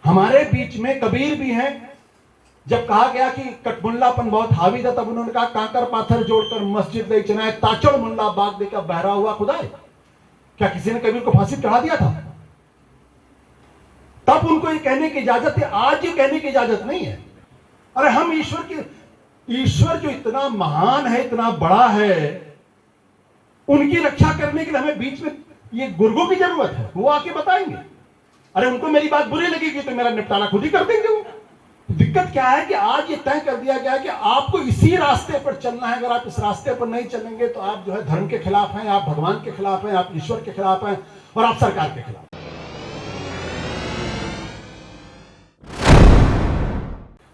हमारे बीच में कबीर भी हैं। जब कहा गया कि कटमुल्लापन बहुत हावी था, तब उन्होंने कहा कांकर पाथर जोड़कर मस्जिद नहीं चनाए, ताचड़ मुल्ला बाग देकर बहरा हुआ खुदाए। क्या किसी ने कबीर को फांसी चढ़ा दिया था? तब उनको ये कहने की इजाजत है, आज ये कहने की इजाजत नहीं है। अरे हम ईश्वर जो इतना महान है, इतना बड़ा है, उनकी रक्षा करने के लिए हमें बीच में ये गुर्गों की जरूरत है। वो आके बताएंगे। अरे उनको मेरी बात बुरी लगेगी तो मेरा निपटारा खुद ही कर देंगे वो। दिक्कत क्या है कि आज ये तय कर दिया गया कि आपको इसी रास्ते पर चलना है। अगर आप इस रास्ते पर नहीं चलेंगे तो आप जो है धर्म के खिलाफ हैं, आप भगवान के खिलाफ हैं, आप ईश्वर के खिलाफ हैं और आप सरकार के खिलाफ।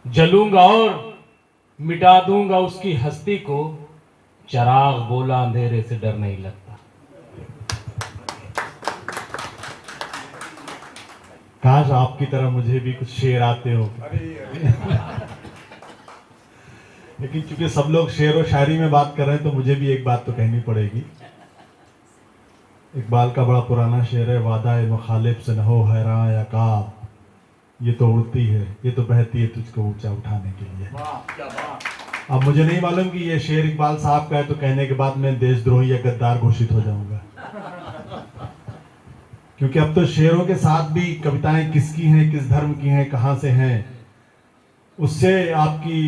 जलूंगा और मिटा दूंगा उसकी हस्ती को, चिराग बोला अंधेरे से डर नहीं लगता। काश आपकी तरह मुझे भी कुछ शेर आते हो। लेकिन चूंकि सब लोग शेर और शायरी में बात कर रहे हैं तो मुझे भी एक बात तो कहनी पड़ेगी। इकबाल का बड़ा पुराना शेर है, वादा ए मुखालिफ से न हो हैरान या काब, ये तो उड़ती है, ये तो बहती है तुझको ऊंचा उठाने के लिए। अब मुझे नहीं मालूम कि ये शेर इकबाल साहब का है तो कहने के बाद मैं देशद्रोही या गद्दार घोषित हो जाऊंगा, क्योंकि अब तो शेरों के साथ भी कविताएं किसकी हैं, किस धर्म की हैं, कहां से हैं, उससे आपकी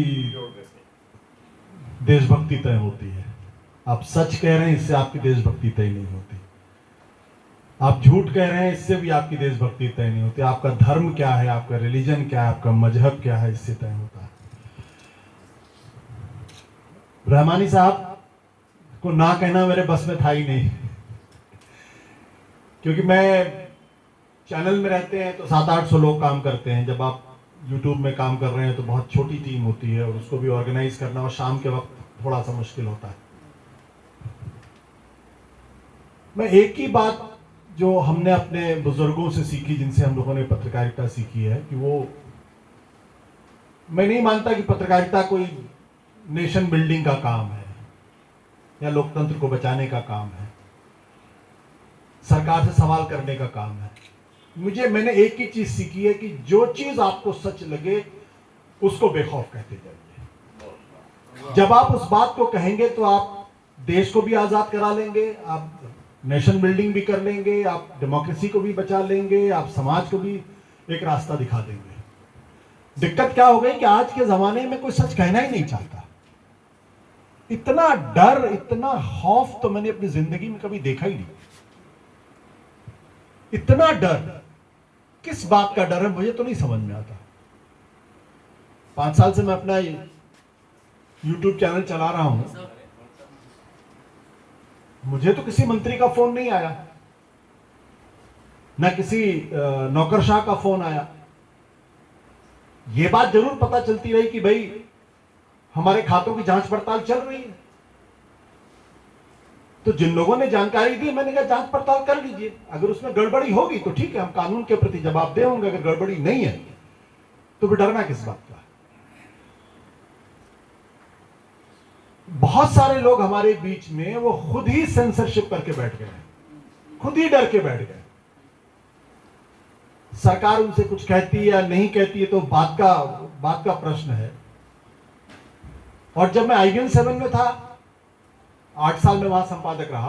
देशभक्ति तय होती है। आप सच कह रहे हैं, इससे आपकी देशभक्ति तय नहीं होती। आप झूठ कह रहे हैं, इससे भी आपकी देशभक्ति तय नहीं होती। आपका धर्म क्या है, आपका रिलीजन क्या है, आपका मजहब क्या है, इससे तय होता है। रहमानी साहब को ना कहना मेरे बस में था ही नहीं, क्योंकि मैं चैनल में रहते हैं तो 700-800 लोग काम करते हैं। जब आप यूट्यूब में काम कर रहे हैं तो बहुत छोटी टीम होती है और उसको भी ऑर्गेनाइज करना और शाम के वक्त थोड़ा सा मुश्किल होता है। मैं एक ही बात जो हमने अपने बुजुर्गों से सीखी, जिनसे हम लोगों ने पत्रकारिता सीखी है, कि वो, मैं नहीं मानता कि पत्रकारिता कोई नेशन बिल्डिंग का काम है या लोकतंत्र को बचाने का काम है, सरकार से सवाल करने का काम है। मैंने एक ही चीज सीखी है कि जो चीज आपको सच लगे उसको बेखौफ कहते जाइए। जब आप उस बात को कहेंगे तो आप देश को भी आजाद करा लेंगे, आप नेशन बिल्डिंग भी कर लेंगे, आप डेमोक्रेसी को भी बचा लेंगे, आप समाज को भी एक रास्ता दिखा देंगे। दिक्कत क्या हो गई कि आज के जमाने में कोई सच कहना ही नहीं चाहता। इतना डर, इतना खौफ तो मैंने अपनी जिंदगी में कभी देखा ही नहीं। इतना डर, किस बात का डर है मुझे तो नहीं समझ में आता। 5 साल से मैं अपना YouTube चैनल चला रहा हूं, मुझे तो किसी मंत्री का फोन नहीं आया, ना किसी नौकरशाह का फोन आया। यह बात जरूर पता चलती रही कि भाई हमारे खातों की जांच पड़ताल चल रही है। तो जिन लोगों ने जानकारी दी, मैंने कहा जांच पड़ताल कर लीजिए, अगर उसमें गड़बड़ी होगी तो ठीक है, हम कानून के प्रति जवाबदेह होंगे। अगर गड़बड़ी नहीं है तो फिर डरना किस बात का। बहुत सारे लोग हमारे बीच में वो खुद ही सेंसरशिप करके बैठ गए, खुद ही डर के बैठ गए। सरकार उनसे कुछ कहती है या नहीं कहती है तो बात का प्रश्न है। और जब मैं IBN 7 में था, 8 साल में वहां संपादक रहा,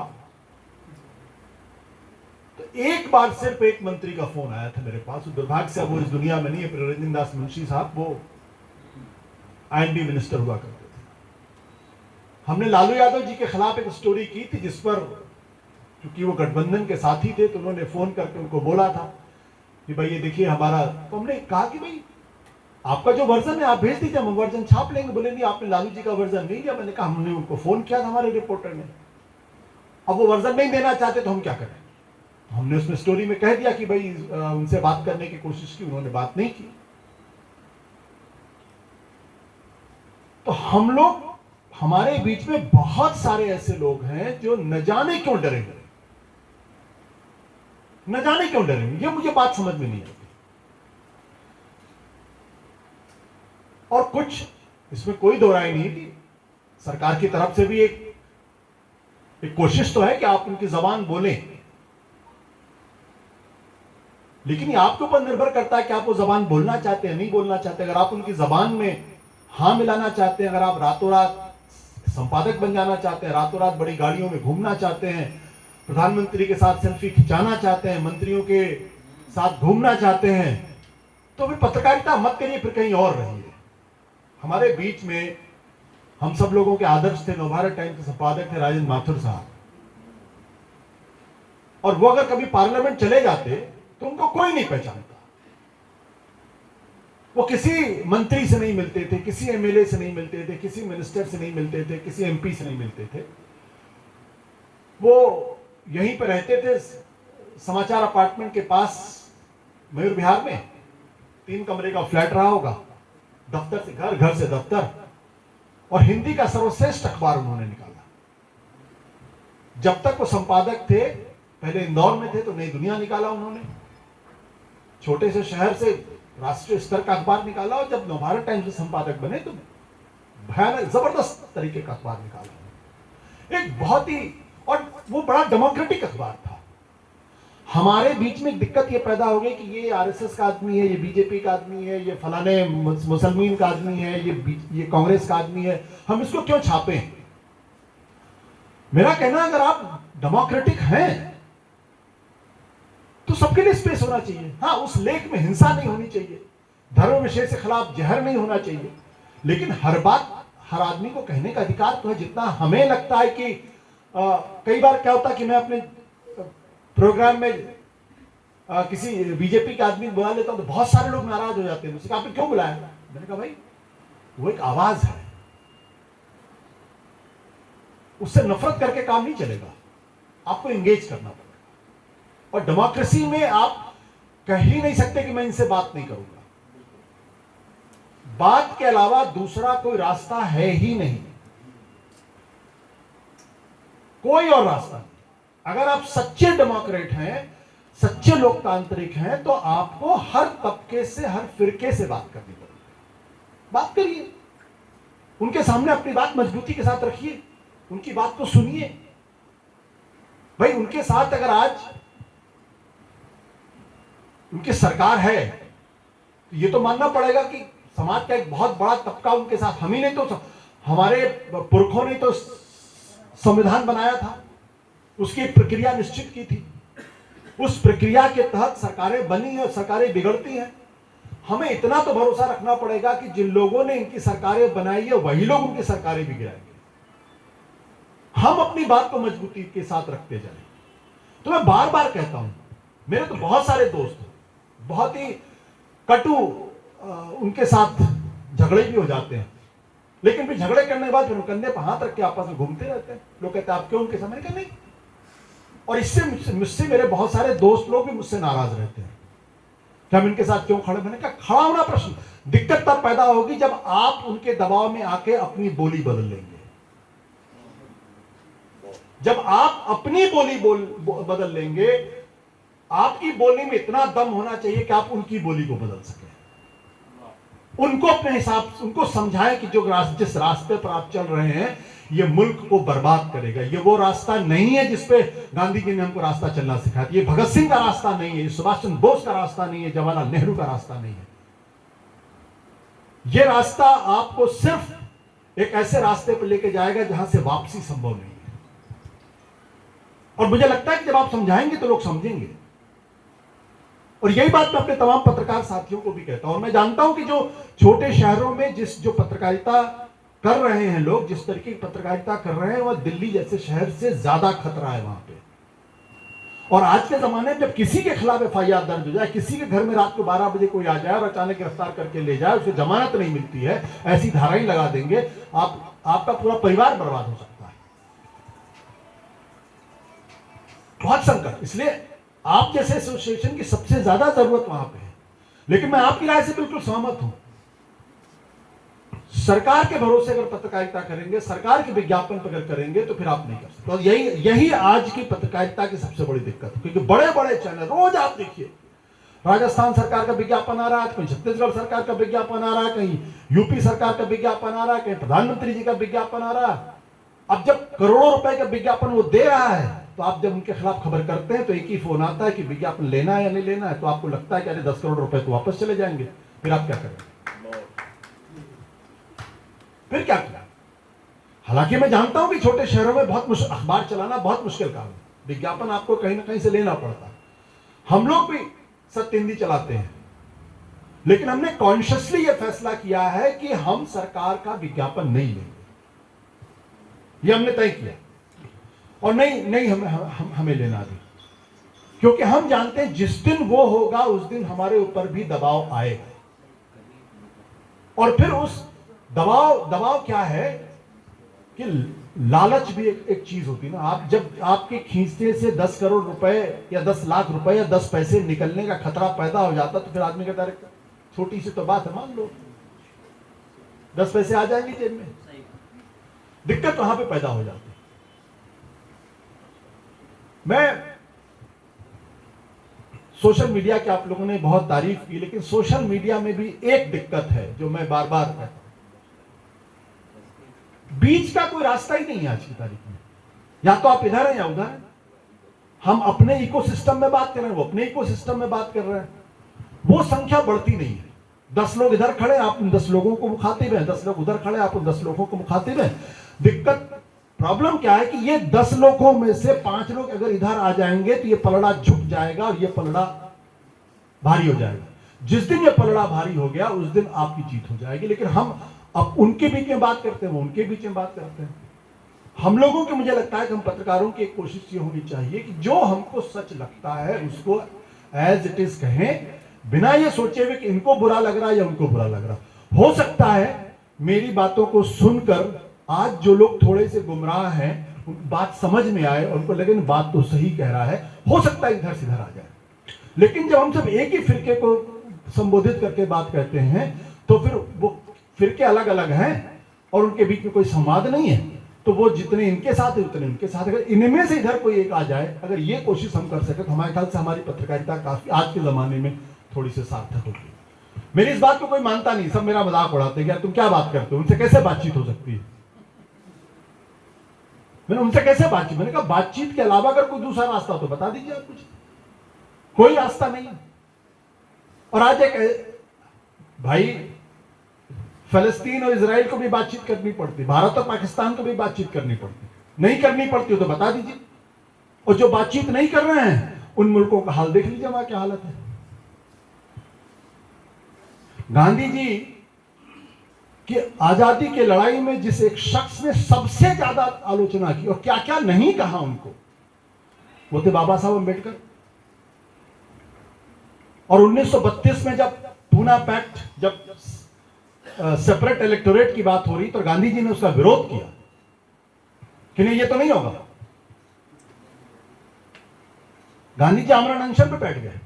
तो एक बार सिर्फ एक मंत्री का फोन आया था मेरे पास। दुर्भाग्य से वो इस दुनिया में नहीं है, रंजन दास मुंशी साहब, वो IND मिनिस्टर हुआ करते थे। हमने लालू यादव जी के खिलाफ एक स्टोरी की थी, जिस पर क्योंकि वो गठबंधन के साथी थे तो उन्होंने फोन करके उनको बोला था कि भाई ये देखिए हमारा, तो हमने कहा कि भाई आपका जो वर्जन है आप भेज दीजिए, हम वर्जन छाप लेंगे। बोले नहीं, आपने लालू जी का वर्जन नहीं दिया। मैंने कहा हमने उनको फोन किया था हमारे रिपोर्टर ने, अब वो वर्जन नहीं देना चाहते तो हम क्या करें। हमने उसमें स्टोरी में कह दिया कि भाई उनसे बात करने की कोशिश की, उन्होंने बात नहीं की। तो हम लोग, हमारे बीच में बहुत सारे ऐसे लोग हैं जो न जाने क्यों डरेंगे, न जाने क्यों डरेंगे, ये मुझे बात समझ में नहीं आती। और कुछ इसमें कोई दो राय नहीं है कि सरकार की तरफ से भी एक कोशिश तो है कि आप उनकी जबान बोलें, लेकिन ये आपके ऊपर निर्भर करता है कि आप वो जबान बोलना चाहते हैं, नहीं बोलना चाहते। अगर आप उनकी जबान में हाँ मिलाना चाहते हैं, अगर आप रातों रात संपादक बन जाना चाहते हैं, रातों रात बड़ी गाड़ियों में घूमना चाहते हैं, प्रधानमंत्री के साथ सेल्फी खिंचाना चाहते हैं, मंत्रियों के साथ घूमना चाहते हैं, तो फिर पत्रकारिता मत करिए, फिर कहीं और रहिए। हमारे बीच में हम सब लोगों के आदर्श थे, नवभारत टाइम्स के संपादक थे राजेंद्र माथुर साहब, और वो अगर कभी पार्लियामेंट चले जाते तो उनको कोई नहीं पहचानता। वो किसी मंत्री से नहीं मिलते थे, किसी एमएलए से नहीं मिलते थे, किसी मिनिस्टर से नहीं मिलते थे, किसी एमपी से नहीं मिलते थे। वो यहीं पर रहते थे, समाचार अपार्टमेंट के पास मयूर विहार में 3 कमरे का फ्लैट रहा होगा, दफ्तर से घर, घर से दफ्तर, और हिंदी का सर्वश्रेष्ठ अखबार उन्होंने निकाला। जब तक वो संपादक थे, पहले इंदौर में थे तो नई दुनिया निकाला उन्होंने, छोटे से शहर से राष्ट्रीय स्तर का अखबार निकाला, और जब नवभारत टाइम्स के संपादक बने तो भयानक जबरदस्त तरीके का अखबार निकाला। एक बहुत ही, और वो बड़ा डेमोक्रेटिक अखबार था। हमारे बीच में एक दिक्कत ये पैदा हो गई कि ये आरएसएस का आदमी है, ये बीजेपी का आदमी है, ये फलाने मुसलमान का आदमी है, ये कांग्रेस का आदमी है, हम इसको क्यों छापे। मेरा कहना, अगर आप डेमोक्रेटिक हैं तो सबके लिए स्पेस होना चाहिए। हाँ, उस लेख में हिंसा नहीं होनी चाहिए, धर्म विषय से खिलाफ जहर नहीं होना चाहिए, लेकिन हर बात हर आदमी को कहने का अधिकार तो है। जितना हमें लगता है कि कई बार क्या होता है कि मैं अपने प्रोग्राम में किसी बीजेपी के आदमी बुला लेता हूं तो बहुत सारे लोग नाराज हो जाते हैं मुझसे, आपने क्यों बुलाया। मैंने कहा भाई वो एक आवाज है, उससे नफरत करके काम नहीं चलेगा, आपको एंगेज करना पड़ेगा। और डेमोक्रेसी में आप कह ही नहीं सकते कि मैं इनसे बात नहीं करूंगा। बात के अलावा दूसरा कोई रास्ता है ही नहीं, कोई और रास्ता नहीं। अगर आप सच्चे डेमोक्रेट हैं, सच्चे लोकतांत्रिक हैं, तो आपको हर तबके से, हर फिरके से बात करनी पड़ेगी। बात करिए, उनके सामने अपनी बात मजबूती के साथ रखिए, उनकी बात को सुनिए। भाई उनके साथ अगर आज उनकी सरकार है तो ये तो मानना पड़ेगा कि समाज का एक बहुत बड़ा तबका उनके साथ, हम ही नहीं तो हमारे पुरखों ने तो संविधान बनाया था, उसकी एक प्रक्रिया निश्चित की थी, उस प्रक्रिया के तहत सरकारें बनी हैं, सरकारें बिगड़ती हैं। हमें इतना तो भरोसा रखना पड़ेगा कि जिन लोगों ने इनकी सरकारें बनाई है वही लोग उनकी सरकारें भी गिराएंगे। हम अपनी बात को मजबूती के साथ रखते जाएं। तो मैं बार बार कहता हूं, मेरे तो बहुत सारे दोस्त बहुत ही कटु उनके साथ झगड़े भी हो जाते हैं, लेकिन फिर झगड़े करने के बाद फिर कंधे पर हाथ रख के आपस में घूमते रहते हैं। लोग कहते हैं आप क्यों उनके सामने, नहीं। और इससे मुझसे मेरे बहुत सारे दोस्त लोग भी मुझसे नाराज रहते हैं कि हम इनके साथ क्यों खड़े। मैंने कहा खड़ा होना प्रश्न, दिक्कत तब पैदा होगी जब आप उनके दबाव में आके अपनी बोली बदल लेंगे। जब आप अपनी बोली बदल लेंगे, आपकी बोली में इतना दम होना चाहिए कि आप उनकी बोली को बदल सकें। उनको अपने हिसाब से उनको समझाएं कि जो जिस रास्ते पर आप चल रहे हैं ये मुल्क को बर्बाद करेगा। ये वो रास्ता नहीं है जिसपे गांधी जी ने हमको रास्ता चलना सिखाया। ये भगत सिंह का रास्ता नहीं है, ये सुभाष चंद्र बोस का रास्ता नहीं है, जवाहरलाल नेहरू का रास्ता नहीं है। ये रास्ता आपको सिर्फ एक ऐसे रास्ते पर लेके जाएगा जहां से वापसी संभव नहीं है। और मुझे लगता है कि जब आप समझाएंगे तो लोग समझेंगे। और यही बात मैं अपने तमाम पत्रकार साथियों को भी कहता हूं। और मैं जानता हूं कि जो छोटे शहरों में जो पत्रकारिता कर रहे हैं लोग, जिस तरीके की पत्रकारिता कर रहे हैं, वह दिल्ली जैसे शहर से ज्यादा खतरा है वहां पे। और आज के जमाने में जब किसी के खिलाफ एफआईआर दर्ज हो जाए, किसी के घर में रात को 12 बजे कोई आ जाए और अचानक गिरफ्तार करके ले जाए, उसे जमानत नहीं मिलती है, ऐसी धाराएं लगा देंगे, आपका पूरा परिवार बर्बाद हो सकता है। बहुत संकट। इसलिए आप जैसे एसोसिएशन की सबसे ज्यादा जरूरत वहां पे है। लेकिन मैं आपकी राय से बिल्कुल सहमत हूं। सरकार के भरोसे अगर पत्रकारिता करेंगे, सरकार के विज्ञापन पर अगर करेंगे तो फिर आप नहीं कर सकते। और यही आज की पत्रकारिता की सबसे बड़ी दिक्कत है। क्योंकि बड़े बड़े चैनल रोज आप देखिए, राजस्थान सरकार का विज्ञापन आ रहा है, कहीं छत्तीसगढ़ सरकार का विज्ञापन आ रहा है, कहीं यूपी सरकार का विज्ञापन आ रहा है, कहीं प्रधानमंत्री जी का विज्ञापन आ रहा है। अब जब करोड़ों रुपए का विज्ञापन वो दे रहा है तो आप जब उनके खिलाफ खबर करते हैं तो एक ही फोन आता है कि विज्ञापन लेना है या नहीं लेना है, तो आपको लगता है कि अरे 10 करोड़ रुपए तो वापस चले जाएंगे, फिर आप क्या करेंगे? फिर क्या किया? हालांकि मैं जानता हूं कि छोटे शहरों में बहुत अखबार चलाना बहुत मुश्किल काम है, विज्ञापन आपको कहीं ना कहीं से लेना पड़ता है। हम लोग भी सत्य हिंदी चलाते हैं, लेकिन हमने कॉन्शियसली यह फैसला किया है कि हम सरकार का विज्ञापन नहीं लेंगे, यह हमने तय किया। और नहीं हमें लेना भी, क्योंकि हम जानते हैं जिस दिन वो होगा उस दिन हमारे ऊपर भी दबाव आएगा। और फिर उस दबाव क्या है कि लालच भी एक चीज होती है ना। आप जब आपके खींचने से 10 करोड़ रुपए या 10 लाख रुपए या 10 पैसे निकलने का खतरा पैदा हो जाता, तो फिर आदमी कहता है छोटी सी तो बात है, मान लो 10 पैसे आ जाएंगे जेब में। दिक्कत वहां पे पैदा हो जाती है। मैं सोशल मीडिया की आप लोगों ने बहुत तारीफ की, लेकिन सोशल मीडिया में भी एक दिक्कत है जो मैं बार बार कहता हूं, बीच का कोई रास्ता ही नहीं है आज की तारीख में। या तो आप इधर हैं या उधर हैं। हम अपने इकोसिस्टम में बात कर रहे हैं, वो अपने इकोसिस्टम में बात कर रहे हैं। वो संख्या बढ़ती नहीं है। 10 लोग इधर खड़े, आप उन 10 लोगों को मुखातिब हैं, 10 लोग उधर खड़े, आप उन 10 लोगों को मुखातिब हैं। दिक्कत, प्रॉब्लम क्या है कि ये 10 लोगों में से 5 लोग अगर इधर आ जाएंगे तो ये पलड़ा झुक जाएगा और ये पलड़ा भारी हो जाएगा। जिस दिन ये पलड़ा भारी हो गया उस दिन आपकी जीत हो जाएगी। लेकिन हम अब उनके बीच में बात करते हैं, वो उनके बीच में बात करते हैं। हम लोगों की, मुझे लगता है कि हम पत्रकारों की एक कोशिश ये होनी चाहिए कि जो हमको सच लगता है उसको एज इट इज कहें, बिना ये सोचे हुए कि इनको बुरा लग रहा है या उनको बुरा लग रहा। हो सकता है मेरी बातों को सुनकर आज जो लोग थोड़े से गुमराह हैं बात समझ में आए, उनको लगे बात तो सही कह रहा है, हो सकता है इधर से इधर आ जाए। लेकिन जब हम सब एक ही फिरके को संबोधित करके बात करते हैं तो फिर वो फिरके अलग अलग हैं और उनके बीच में कोई संवाद नहीं है। तो वो जितने इनके साथ है उतने इनके साथ। अगर इनमें से इधर कोई एक आ जाए, अगर ये कोशिश हम कर सके तो हमारे ख्याल से हमारी पत्रकारिता काफी आज के जमाने में थोड़ी सी सार्थक होगी। मेरी इस बात को कोई मानता नहीं, सब मेरा मजाक उड़ाते हैं, तुम क्या बात करते हो, उनसे कैसे बातचीत हो सकती है। मैंने उनसे कैसे बातचीत, मैंने कहा बातचीत के अलावा अगर कोई दूसरा रास्ता हो तो बता दीजिए आप। कुछ कोई रास्ता नहीं है। और आज एक भाई फलस्तीन और इजराइल को भी बातचीत करनी पड़ती, भारत और पाकिस्तान को भी बातचीत करनी पड़ती, नहीं करनी पड़ती हो तो बता दीजिए। और जो बातचीत नहीं कर रहे हैं उन मुल्कों का हाल देख लीजिए वहां क्या हालत है। गांधी जी कि आजादी की लड़ाई में जिस एक शख्स ने सबसे ज्यादा आलोचना की और क्या क्या नहीं कहा उनको, वो थे बाबा साहब अम्बेडकर। और 1932 में जब पूना पैक्ट, जब सेपरेट इलेक्टोरेट की बात हो रही तो गांधी जी ने उसका विरोध किया कि नहीं ये तो नहीं होगा। गांधी जी आमरण अनशन पे बैठ गए।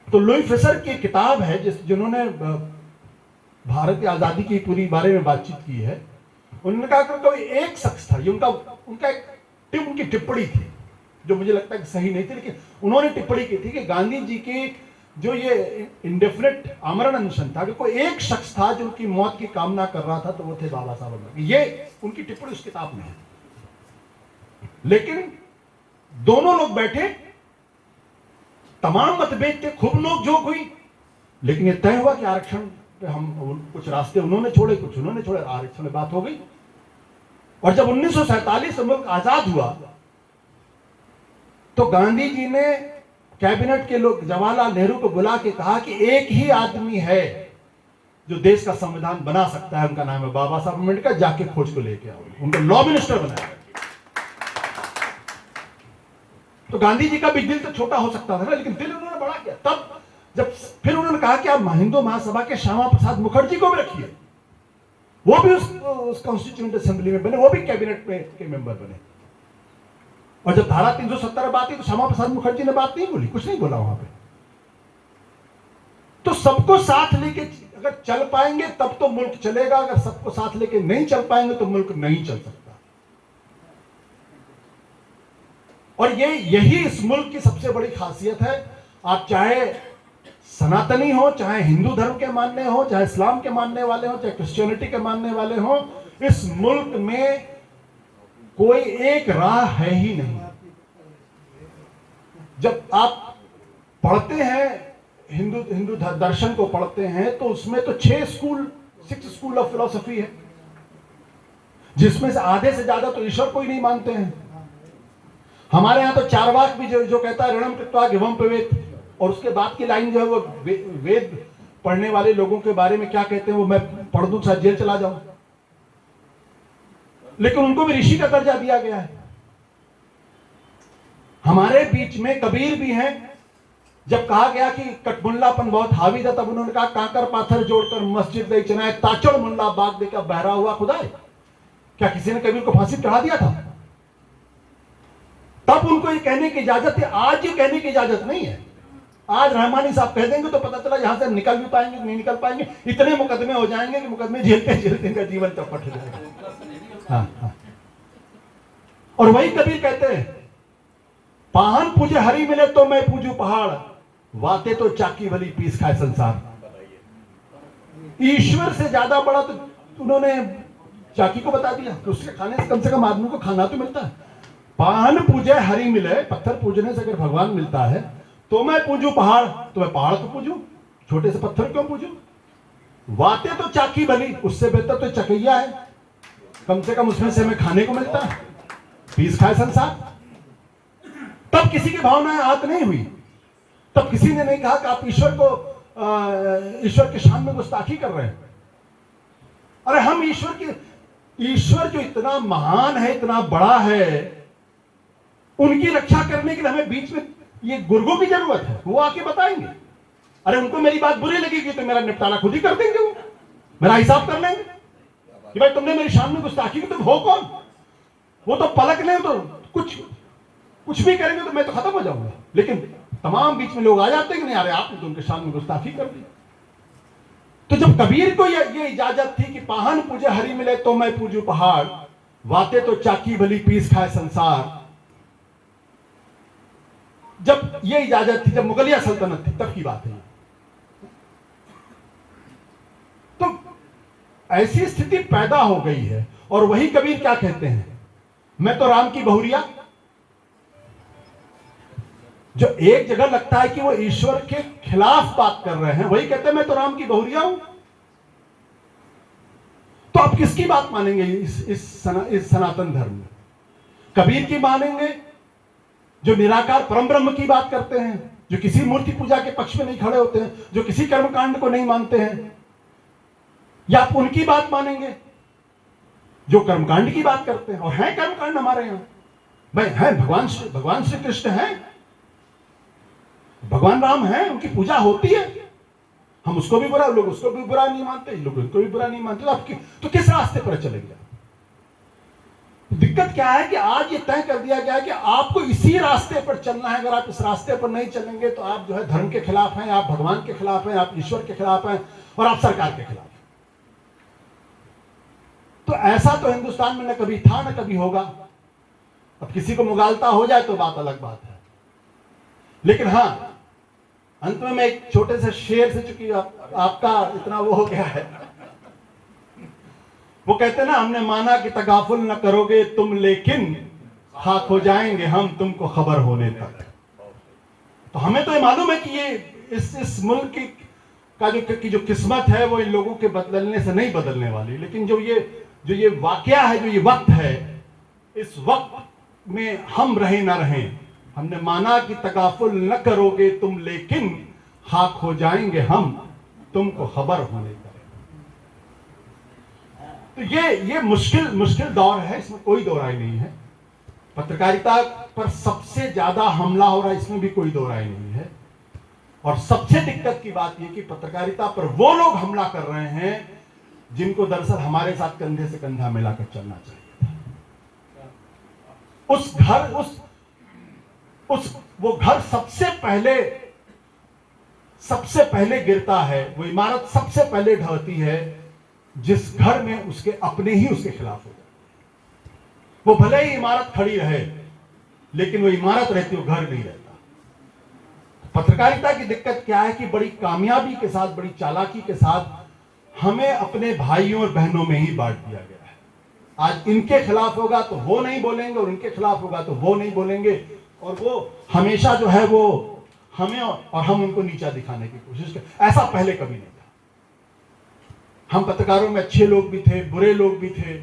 तो लुई फिशर की किताब है जिन्होंने भारत की आजादी की पूरी बारे में बातचीत की है, उन्होंने कहा कि कोई एक शख्स था, ये उनकी टिप्पणी थी जो मुझे लगता है कि सही नहीं थी, लेकिन उन्होंने टिप्पणी की थी कि गांधी जी की जो ये इंडेफिनिट आमरण अनशन था कि कोई एक शख्स था जो उनकी मौत की कामना कर रहा था, तो वो थे बाबा साहब अम्बेडकर। ये उनकी टिप्पणी उस किताब में है। लेकिन दोनों लोग बैठे, तमाम मतभेद थे, खूब नोक-झोंक हुई, लेकिन ये तय हुआ कि आरक्षण पे हम कुछ रास्ते उन्होंने छोड़े, कुछ उन्होंने छोड़े, आरक्षण में बात हो गई। और जब 1947 में मुल्क आजाद हुआ तो गांधी जी ने कैबिनेट के लोग जवाहरलाल नेहरू को बुला के कहा कि एक ही आदमी है जो देश का संविधान बना सकता है, उनका नाम है बाबा साहब अम्बेडकर, जाके खोज को लेके आओ। उनको लॉ मिनिस्टर बनाया। तो गांधी जी का भी दिल तो छोटा हो सकता था ना, लेकिन दिल उन्होंने बड़ा किया। तब जब फिर उन्होंने कहा कि आप हिंदू महासभा के श्यामा प्रसाद मुखर्जी को भी रखिए, वो भी उस कॉन्स्टिट्यूएंट असेंबली में बने, वो भी कैबिनेट के मेंबर बने। और जब धारा 370 बात हुई तो श्यामा प्रसाद मुखर्जी ने बात नहीं बोली, कुछ नहीं बोला वहां पे। तो सबको साथ लेके अगर चल पाएंगे तब तो मुल्क चलेगा, अगर सबको साथ लेके नहीं चल पाएंगे तो मुल्क नहीं चल सकता। और यही इस मुल्क की सबसे बड़ी खासियत है। आप चाहे सनातनी हो, चाहे हिंदू धर्म के मानने हो, चाहे इस्लाम के मानने वाले हो, चाहे क्रिश्चियनिटी के मानने वाले हो, इस मुल्क में कोई एक राह है ही नहीं। जब आप पढ़ते हैं हिंदू दर्शन को पढ़ते हैं तो उसमें तो 6 स्कूल ऑफ फिलॉसफी है, जिसमें से आधे से ज्यादा तो ईश्वर को ही नहीं मानते हैं। हमारे यहां तो चारवाक भी जो कहता है ऋणम कृत्वा गिवम पेवेत, और उसके बाद की लाइन जो है वो वेद पढ़ने वाले लोगों के बारे में क्या कहते हैं वो मैं पढ़ दूं शायद जेल चला जाऊं, लेकिन उनको भी ऋषि का दर्जा दिया गया है। हमारे बीच में कबीर भी हैं। जब कहा गया कि कटमुल्लापन बहुत हावी था, तब उन्होंने कहा काकर पाथर जोड़कर मस्जिद दे चनाए, ताचड़ मुल्ला बाग देकर बहरा हुआ खुदाए। क्या किसी ने कबीर को फांसी चढ़ा दिया था? तब उनको ये कहने की इजाजत है, आज ये कहने की इजाजत नहीं है। आज रहमानी साहब कह देंगे तो पता चला यहां से निकल भी पाएंगे नहीं निकल पाएंगे, इतने मुकदमे हो जाएंगे कि मुकदमे झेलते झेलते इनका जीवन चौपट हो जाएगा। हाँ। और वही कबीर कहते हैं, पाहन पूजे हरी मिले तो मैं पूजू पहाड़, वाते तो चाकी भली पीस खाए संसार। ईश्वर से ज्यादा बड़ा तो उन्होंने चाकी को बता दिया, तो उसके खाने से कम आदमी को खाना तो मिलता है। पाहन पूजे हरी मिले, पत्थर पूजने से अगर भगवान मिलता है तो मैं पूजू पहाड़, तो मैं पहाड़ को पूजू, छोटे से पत्थर क्यों पूजू। वाते तो चाकी भली, उससे बेहतर तो चकैया है, कम से कम उसमें से हमें खाने को मिलता है, पीस खाए संसार। तब किसी की भावनाएं आहत नहीं हुई, तब किसी ने नहीं कहा कि आप ईश्वर के शान में गुस्ताखी कर रहे हैं। अरे हम ईश्वर जो इतना महान है, इतना बड़ा है, उनकी रक्षा करने के लिए हमें बीच में ये गुरगों की जरूरत है। वो आके बताएंगे। अरे उनको मेरी बात बुरी लगेगी तो मेरा निपटारा खुद ही कर देंगे, वो मेरा हिसाब कर लेंगे कि भाई तुमने मेरी शान में गुस्ताखी की, तुम हो कौन। वो तो पलक लें तो कुछ भी करेंगे तो मैं तो खत्म हो जाऊंगा, लेकिन तमाम बीच में लोग आ जाते हैं कि नहीं अरे आपने तो उनके शान में गुस्ताखी कर दी। तो जब कबीर को ये इजाजत थी कि पाहन पूजे हरी मिले तो मैं पूजू पहाड़, वाते तो चाकी भली पीस खाए संसार, जब ये इजाजत थी, जब मुगलिया सल्तनत थी, तब की बात है। तो ऐसी स्थिति पैदा हो गई है। और वही कबीर क्या कहते हैं, मैं तो राम की बहुरिया। जो एक जगह लगता है कि वो ईश्वर के खिलाफ बात कर रहे हैं, वही कहते हैं मैं तो राम की बहुरिया हूं। तो आप किसकी बात मानेंगे इस सनातन धर्म में? कबीर की मानेंगे जो निराकार परम ब्रह्म की बात करते हैं, जो किसी मूर्ति पूजा के पक्ष में नहीं खड़े होते हैं, जो किसी कर्मकांड को नहीं मानते हैं, या आप उनकी बात मानेंगे जो कर्मकांड की बात करते हैं? और है कर्मकांड हमारे यहां भाई, है भगवान श्री कृष्ण है, भगवान राम है, उनकी पूजा होती है। हम उसको भी बुरा, लोग उसको भी बुरा नहीं मानते, लोग उनको भी बुरा नहीं मानते। तो किस रास्ते पर चलेंगे? दिक्कत क्या है कि आज ये तय कर दिया गया है कि आपको इसी रास्ते पर चलना है। अगर आप इस रास्ते पर नहीं चलेंगे तो आप जो है धर्म के खिलाफ हैं, आप भगवान के खिलाफ हैं, आप ईश्वर के खिलाफ हैं, और आप सरकार के खिलाफ हैं। तो ऐसा तो हिंदुस्तान में न कभी था न कभी होगा। अब किसी को मुगालता हो जाए तो बात अलग बात है, लेकिन हां, अंत में मैं एक छोटे से शेर से, चूंकि आपका इतना वो हो गया है, वो कहते हैं ना, हमने माना कि तगाफुल न करोगे तुम, लेकिन खाक हो जाएंगे हम तुमको खबर होने तक। तो हमें तो ये मालूम है कि ये इस मुल्क का जो किस्मत है वो इन लोगों के बदलने से नहीं बदलने वाली, लेकिन जो ये वाकया है, जो ये वक्त है, इस वक्त में हम रहे ना रहें, हमने माना कि तगाफुल न करोगे तुम, लेकिन खाक हो जाएंगे हम तुमको खबर होने तक। तो ये मुश्किल दौर है, इसमें कोई दो राय नहीं है। पत्रकारिता पर सबसे ज्यादा हमला हो रहा है, इसमें भी कोई दो राय नहीं है। और सबसे दिक्कत की बात यह कि पत्रकारिता पर वो लोग हमला कर रहे हैं जिनको दरअसल हमारे साथ कंधे से कंधा मिलाकर चलना चाहिए था। वो घर सबसे पहले गिरता है, वो इमारत सबसे पहले ढहती है जिस घर में उसके अपने ही उसके खिलाफ हो जाते हैं। वो भले ही इमारत खड़ी रहे, लेकिन वो इमारत रहती, वो घर नहीं रहता। पत्रकारिता की दिक्कत क्या है कि बड़ी कामयाबी के साथ, बड़ी चालाकी के साथ हमें अपने भाइयों और बहनों में ही बांट दिया गया है। आज इनके खिलाफ होगा तो वो नहीं बोलेंगे, और इनके खिलाफ होगा तो वो नहीं बोलेंगे, और वो हमेशा जो है वो हमें और हम उनको नीचा दिखाने की कोशिश कर। ऐसा पहले कभी नहीं था। हम पत्रकारों में अच्छे लोग भी थे, बुरे लोग भी थे,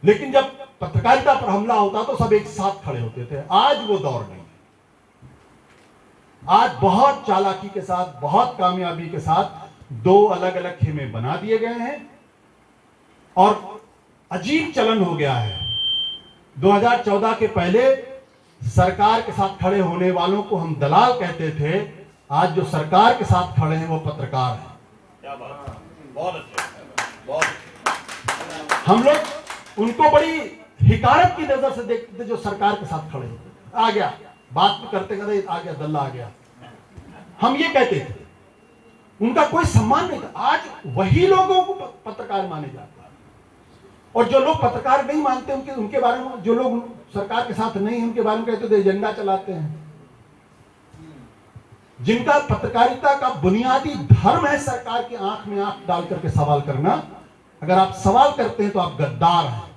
लेकिन जब पत्रकारिता पर हमला होता तो सब एक साथ खड़े होते थे। आज वो दौर नहीं है। आज बहुत चालाकी के साथ, बहुत कामयाबी के साथ दो अलग अलग खेमे बना दिए गए हैं, और अजीब चलन हो गया है। 2014 के पहले सरकार के साथ खड़े होने वालों को हम दलाल कहते थे, आज जो सरकार के साथ खड़े हैं वो पत्रकार हैं। क्या बात है, बहुत अच्छे, बहुत। हम लोग उनको बड़ी हिकारत की नजर से देखते थे जो सरकार के साथ खड़े होते थे। आ गया, बात करते करते आ गया, दल्ला आ गया, हम ये कहते थे। उनका कोई सम्मान नहीं था। आज वही लोगों को पत्रकार माने जाते हैं, और जो लोग पत्रकार नहीं मानते उनके बारे में, जो लोग सरकार के साथ नहीं उनके बारे में कहते थे एजेंडा चलाते हैं। जिनका पत्रकारिता का बुनियादी धर्म है सरकार की आंख में आंख डाल करके सवाल करना, अगर आप सवाल करते हैं तो आप गद्दार हैं।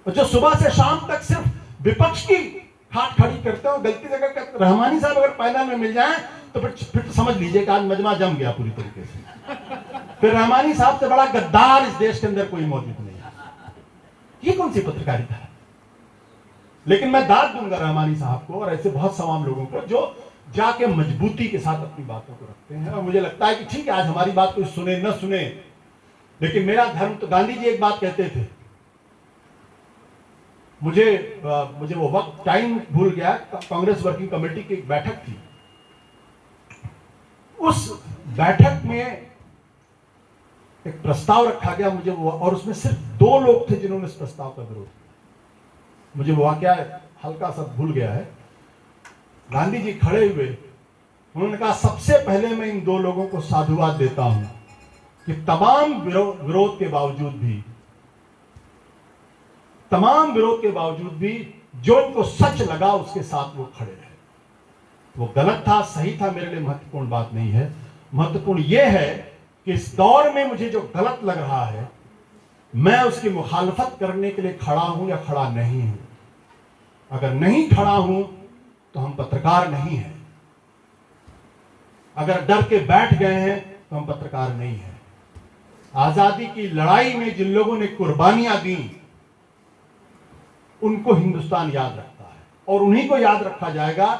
और जो सुबह से शाम तक सिर्फ विपक्ष की हाथ खड़ी करते हो, गलती जगह करते। रहमानी साहब अगर पैनल में मिल जाए तो फिर तो समझ लीजिए कि आज मजमा जम गया पूरी तरीके से। फिर रहमानी साहब से बड़ा गद्दार इस देश के अंदर कोई मौजूद नहीं है। ये कौन सी पत्रकारिता है? लेकिन मैं दाद दूंगा रहमानी साहब को और ऐसे बहुत सवाम लोगों को जो जाके मजबूती के साथ अपनी बातों को रखते हैं। और मुझे लगता है कि ठीक है, आज हमारी बात कोई सुने न सुने, लेकिन मेरा धर्म तो, गांधी जी एक बात कहते थे, मुझे वो वक्त टाइम भूल गया, कांग्रेस वर्किंग कमेटी की एक बैठक थी। उस बैठक में एक प्रस्ताव रखा गया, मुझे वो, और उसमें सिर्फ 2 लोग थे जिन्होंने इस प्रस्ताव का विरोध किया। मुझे वो वाकया हल्का सा भूल गया है। गांधी जी खड़े हुए, उन्होंने कहा सबसे पहले मैं इन 2 लोगों को साधुवाद देता हूं कि तमाम विरोध के बावजूद भी जो इनको सच लगा उसके साथ वो खड़े रहे। वो गलत था, सही था, मेरे लिए महत्वपूर्ण बात नहीं है। महत्वपूर्ण यह है कि इस दौर में मुझे जो गलत लग रहा है, मैं उसकी मुखालफत करने के लिए खड़ा हूं या खड़ा नहीं हूं। अगर नहीं खड़ा हूं तो हम पत्रकार नहीं हैं। अगर डर के बैठ गए हैं तो हम पत्रकार नहीं हैं। आजादी की लड़ाई में जिन लोगों ने कुर्बानियां दी, उनको हिंदुस्तान याद रखता है, और उन्हीं को याद रखा जाएगा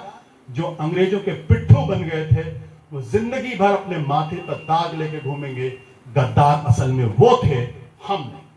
जो अंग्रेजों के पिट्ठू बन गए थे। वो जिंदगी भर अपने माथे पर दाग लेके घूमेंगे। गद्दार असल में वो थे, हम नहीं।